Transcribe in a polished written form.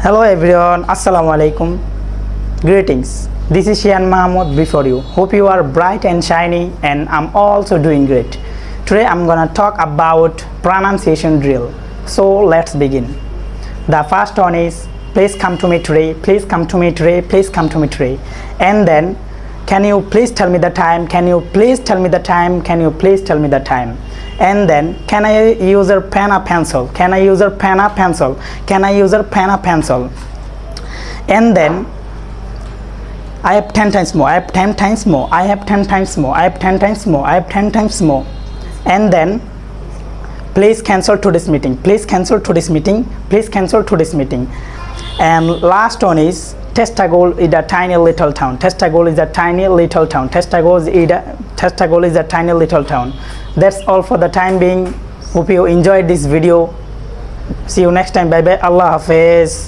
Hello everyone, Assalamu alaikum. Greetings. This is Shian Mahmoud before you. Hope you are bright and shiny and I'm also doing great. Today I'm gonna talk about pronunciation drill. So let's begin. The first one is please come to me today, please come to me today, please come to me today. And then can you please tell me the time, can you please tell me the time, can you please tell me the time. And then can I use a pen or pencil, can I use a pen or pencil, can I use a pen or pencil. And then I have 10 times more, I have 10 times more, I have 10 times more, I have 10 times more, I have 10 times more. And then please cancel today's meeting, please cancel today's meeting, please cancel today's meeting. And last one is Testagol is a tiny little town. Testagol is a tiny little town. Testagol is a tiny little town. That's all for the time being. Hope you enjoyed this video. See you next time. Bye bye. Allah Hafiz.